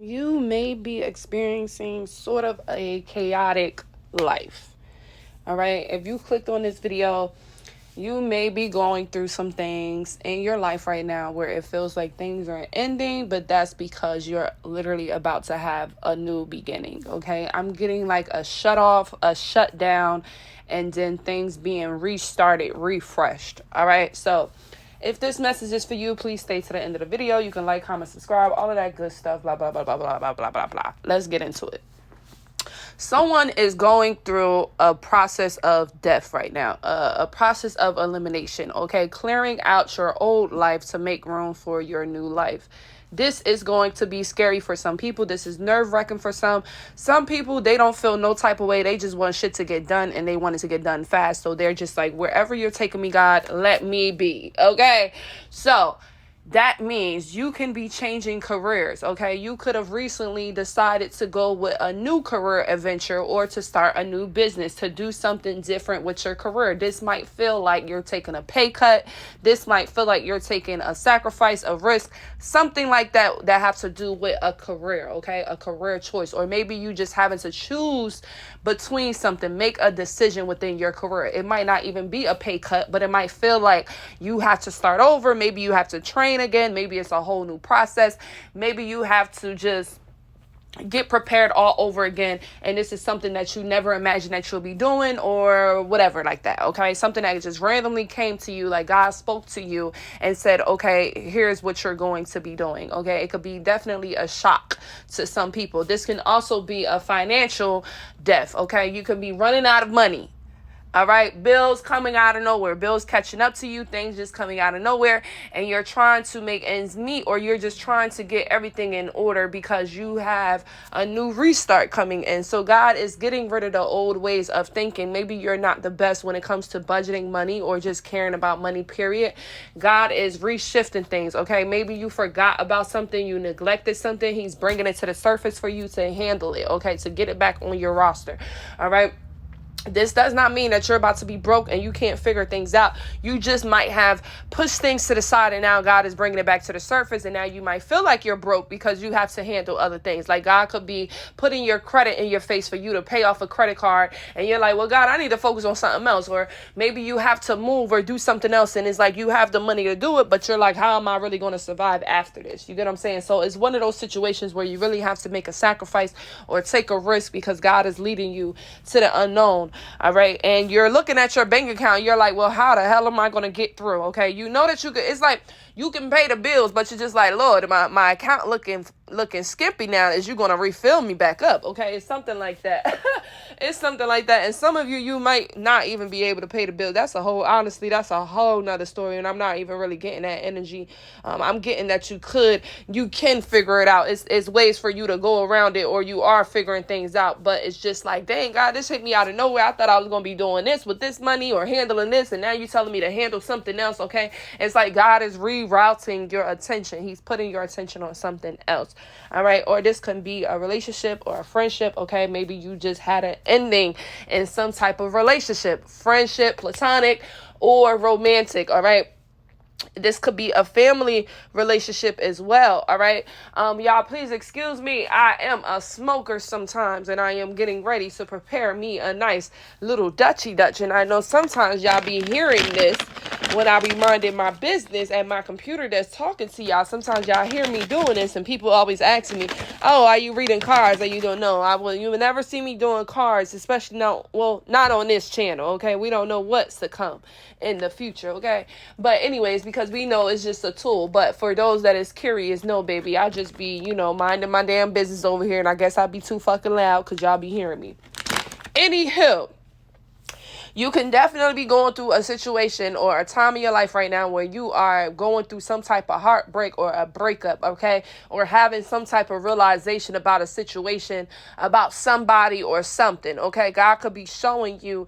You may be experiencing sort of a chaotic life. All right. If you clicked on this video, you may be going through some things in your life right now where it feels like things are ending, but that's because you're literally about to have a new beginning. Okay. I'm getting like a shut off, a shutdown, and then things being restarted, refreshed. All right. So, if this message is for you, please stay to the end of the video. You can like, comment, subscribe, all of that good stuff, blah, blah, blah, blah, blah, blah, blah, blah, blah. Let's get into it. Someone is going through a process of death right now, a process of elimination, okay? Clearing out your old life to make room for your new life. This is going to be scary for some people. This is nerve-wracking for some. Some people, they don't feel no type of way. They just want shit to get done, and they want it to get done fast. So they're just like, wherever you're taking me, God, let me be, okay? So that means you can be changing careers, okay? You could have recently decided to go with a new career adventure or to start a new business, to do something different with your career. This might feel like you're taking a pay cut. This might feel like you're taking a sacrifice, a risk, something like that have to do with a career, okay? A career choice. Or maybe you just having to choose between something, make a decision within your career. It might not even be a pay cut, but it might feel like you have to start over. Maybe you have to train again. Maybe it's a whole new process. Maybe you have to just get prepared all over again, and this is something that you never imagined that you'll be doing, or whatever like that, okay? Something that just randomly came to you, like God spoke to you and said, okay, here's what you're going to be doing, okay? It could be definitely a shock to some people. This can also be a financial death, okay? You could be running out of money. All right, bills coming out of nowhere, bills catching up to you, things just coming out of nowhere, and you're trying to make ends meet, or you're just trying to get everything in order because you have a new restart coming in. So God is getting rid of the old ways of thinking. Maybe you're not the best when it comes to budgeting money or just caring about money, period. God is reshifting things, okay? Maybe you forgot about something, you neglected something. He's bringing it to the surface for you to handle it, okay? To get it back on your roster, all right? This does not mean that you're about to be broke and you can't figure things out. You just might have pushed things to the side, and now God is bringing it back to the surface, and now you might feel like you're broke because you have to handle other things. Like God could be putting your credit in your face for you to pay off a credit card, and you're like, well, God, I need to focus on something else. Or maybe you have to move or do something else, and it's like you have the money to do it, but you're like, how am I really going to survive after this? You get what I'm saying? So it's one of those situations where you really have to make a sacrifice or take a risk because God is leading you to the unknown. All right. And you're looking at your bank account. You're like, well, how the hell am I going to get through? Okay. You know that you could, it's like you can pay the bills, but you're just like, Lord, my account looking skimpy now. Is you going to refill me back up? Okay. It's something like that. It's something like that. And some of you might not even be able to pay the bill. That's a whole nother story. And I'm not even really getting that energy. I'm getting that you can figure it out. It's ways for you to go around it, or you are figuring things out. But it's just like, dang, God, this hit me out of nowhere. I thought I was going to be doing this with this money or handling this, and now you're telling me to handle something else, okay? It's like God is rerouting your attention. He's putting your attention on something else, all right? Or this can be a relationship or a friendship, okay? Maybe you just had an ending in some type of relationship, friendship, platonic, or romantic, all right? This could be a family relationship as well, all right? Y'all, please excuse me. I am a smoker sometimes, and I am getting ready to prepare me a nice little Dutch. And I know sometimes y'all be hearing this when I be minding my business at my computer that's talking to y'all. Sometimes y'all hear me doing this, and people always asking me, oh, are you reading cards? Are you don't know? You will never see me doing cards, especially not on this channel, okay? We don't know what's to come in the future, okay? But anyways, because we know it's just a tool. But for those that is curious, no, baby, I just be, minding my damn business over here, and I guess I be too fucking loud because y'all be hearing me. Anywho, you can definitely be going through a situation or a time in your life right now where you are going through some type of heartbreak or a breakup, okay? Or having some type of realization about a situation, about somebody or something, okay? God could be showing you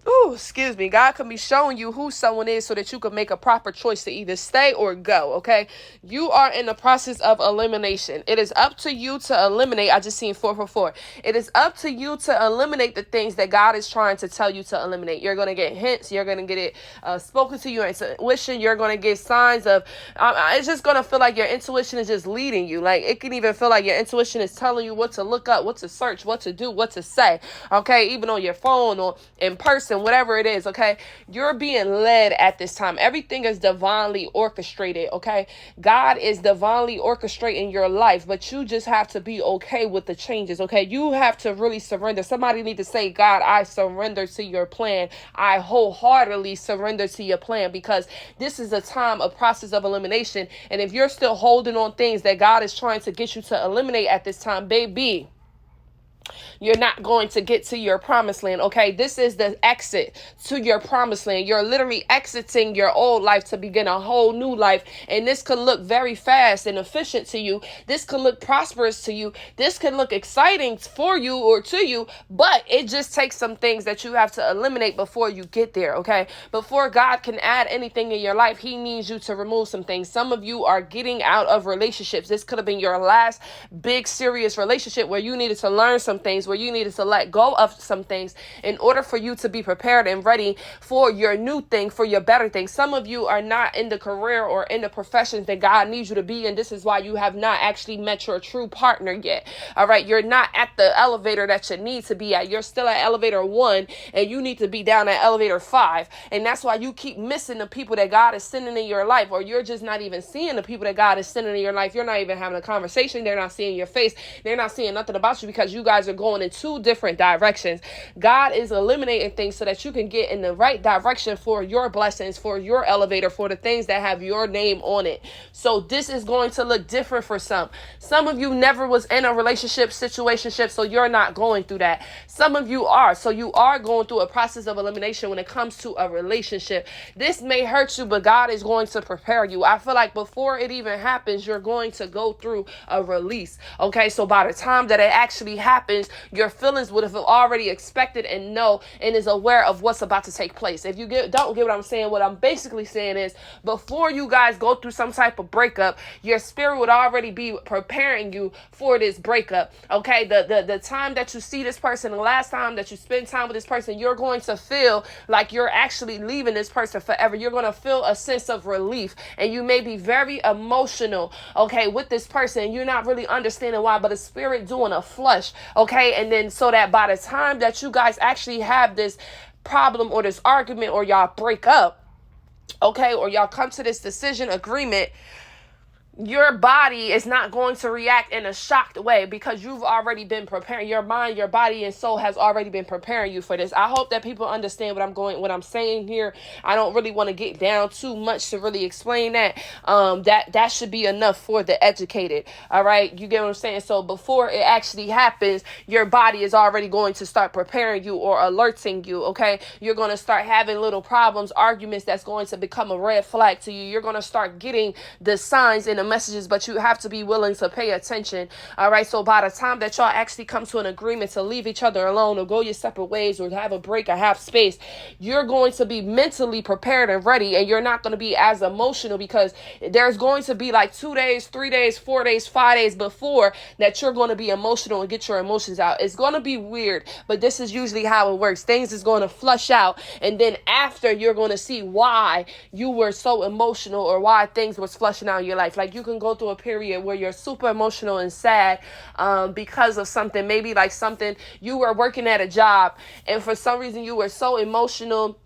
Ooh, excuse me. God can be showing you who someone is so that you can make a proper choice to either stay or go, okay? You are in the process of elimination. It is up to you to eliminate. I just seen 444. It is up to you to eliminate the things that God is trying to tell you to eliminate. You're going to get hints. You're going to get it spoken to you, intuition. You're going to get signs of, it's just going to feel like your intuition is just leading you. Like, it can even feel like your intuition is telling you what to look up, what to search, what to do, what to say, okay? Even on your phone or in person, whatever it is, okay? You're being led at this time. Everything is divinely orchestrated, okay? God is divinely orchestrating your life, but you just have to be okay with the changes, okay? You have to really surrender. Somebody need to say, God, I surrender to your plan. I wholeheartedly surrender to your plan, because this is a time, a process of elimination. And if you're still holding on things that God is trying to get you to eliminate at this time, baby, you're not going to get to your promised land, okay? This is the exit to your promised land. You're literally exiting your old life to begin a whole new life. And this could look very fast and efficient to you. This could look prosperous to you. This could look exciting for you or to you, but it just takes some things that you have to eliminate before you get there, okay? Before God can add anything in your life, he needs you to remove some things. Some of you are getting out of relationships. This could have been your last big, serious relationship where you needed to learn some things, where you needed to let go of some things in order for you to be prepared and ready for your new thing, for your better thing. Some of you are not in the career or in the professions that God needs you to be, and this is why you have not actually met your true partner yet. All right, you're not at the elevator that you need to be at. You're still at elevator 1, and you need to be down at elevator 5, and that's why you keep missing the people that God is sending in your life, or you're just not even seeing the people that God is sending in your life. You're not even having a conversation. They're not seeing your face. They're not seeing nothing about you, because you guys are going in two different directions. God is eliminating things so that you can get in the right direction for your blessings, for your elevator, for the things that have your name on it. So this is going to look different for some. Some of you never was in a relationship, situationship, so you're not going through that. Some of you are. So you are going through a process of elimination when it comes to a relationship. This may hurt you, but God is going to prepare you. I feel like before it even happens, you're going to go through a release. Okay, so by the time that it actually happens, your feelings would have already expected and know and is aware of what's about to take place. If you don't get what I'm saying, what I'm basically saying is, before you guys go through some type of breakup, your spirit would already be preparing you for this breakup. Okay, the time that you see this person, the last time that you spend time with this person, you're going to feel like you're actually leaving this person forever. You're going to feel a sense of relief, and you may be very emotional, okay, with this person. You're not really understanding why, but the spirit doing a flush, okay? And then so that by the time that you guys actually have this problem or this argument, or y'all break up, okay, or y'all come to this decision agreement, your body is not going to react in a shocked way, because you've already been preparing. Your mind, your body, and soul has already been preparing you for this. I hope that people understand what I'm saying here. I don't really want to get down too much to really explain that. That should be enough for the educated. All right, you get what I'm saying? So before it actually happens, your body is already going to start preparing you or alerting you. Okay, you're going to start having little problems, arguments that's going to become a red flag to you. You're going to start getting the signs and the messages, but you have to be willing to pay attention. All right, so by the time that y'all actually come to an agreement to leave each other alone, or go your separate ways, or have a break, or have space, you're going to be mentally prepared and ready, and you're not going to be as emotional, because there's going to be like 2 days, 3 days, 4 days, 5 days before that you're going to be emotional and get your emotions out. It's going to be weird, but this is usually how it works. Things is going to flush out, and then after, you're going to see why you were so emotional, or why things was flushing out in your life. Like, you can go through a period where you're super emotional and sad because of something, maybe like something, you were working at a job, and for some reason you were so emotional.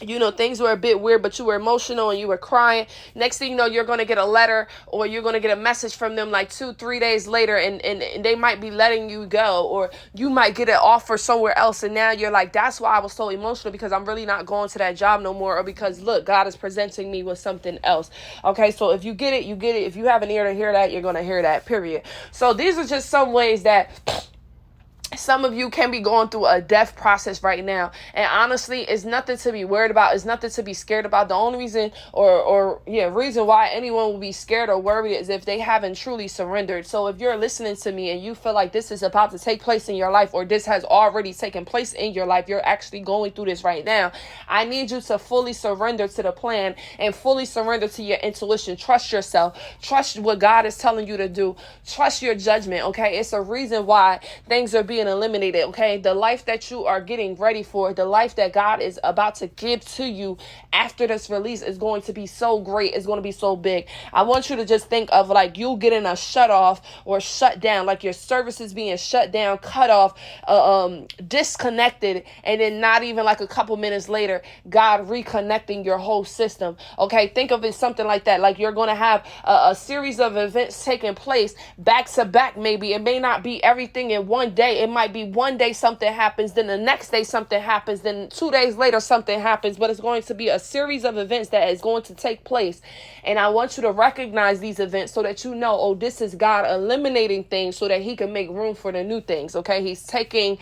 You know, things were a bit weird, but you were emotional and you were crying. Next thing you know, you're going to get a letter, or you're going to get a message from them like 2-3 days later, and they might be letting you go, or you might get an offer somewhere else. And now you're like, that's why I was so emotional, because I'm really not going to that job no more, or because, look, God is presenting me with something else. Okay, so if you get it, you get it. If you have an ear to hear that, you're going to hear that, period. So these are just some ways that Some of you can be going through a death process right now. And honestly, it's nothing to be worried about. It's nothing to be scared about. The only reason reason why anyone will be scared or worried is if they haven't truly surrendered. So if you're listening to me and you feel like this is about to take place in your life, or this has already taken place in your life, you're actually going through this right now, I need you to fully surrender to the plan and fully surrender to your intuition. Trust yourself. Trust what God is telling you to do. Trust your judgment, okay? It's a reason why things are being eliminated, okay? The life that you are getting ready for, the life that God is about to give to you after this release is going to be so great. It's going to be so big. I want you to just think of like you getting a shut off or shut down, like your services being shut down, cut off, disconnected, and then not even like a couple minutes later, God reconnecting your whole system, okay? Think of it something like that. Like you're going to have a series of events taking place back to back. Maybe it may not be everything in one day. It might be one day something happens, then the next day something happens, then 2 days later something happens, but it's going to be a series of events that is going to take place. And I want you to recognize these events so that you know, oh, this is God eliminating things so that he can make room for the new things, okay? He's taking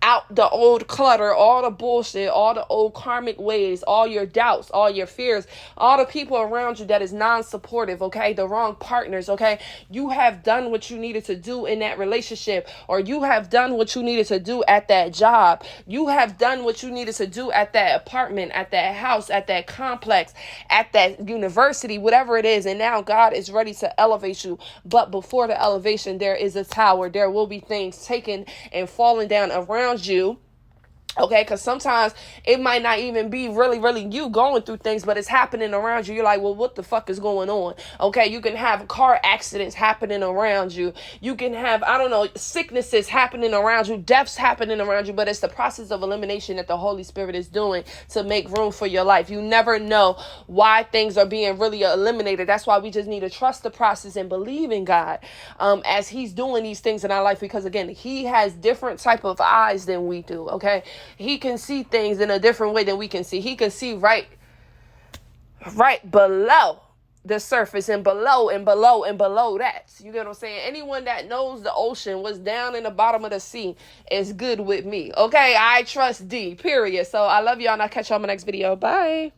out the old clutter, all the bullshit, all the old karmic ways, all your doubts, all your fears, all the people around you that is non-supportive, okay? The wrong partners, okay? You have done what you needed to do in that relationship, or you have done what you needed to do at that job. You have done what you needed to do at that apartment, at that house, at that complex, at that university, whatever it is. And now God is ready to elevate you. But before the elevation, there is a tower. There will be things taken and falling down around you. Okay, because sometimes it might not even be really you going through things, but it's happening around you. You're like, well, what the fuck is going on? Okay, you can have car accidents happening around you. You can have, I don't know, sicknesses happening around you, deaths happening around you, but it's the process of elimination that the Holy Spirit is doing to make room for your life. You never know why things are being really eliminated. That's why we just need to trust the process and believe in God as he's doing these things in our life, because again, he has different type of eyes than we do, okay? He can see things in a different way than we can see. He can see right below the surface and below that. You get what I'm saying? Anyone that knows the ocean, what's down in the bottom of the sea, is good with me. Okay, I trust D, period. So I love y'all, and I'll catch y'all in my next video. Bye.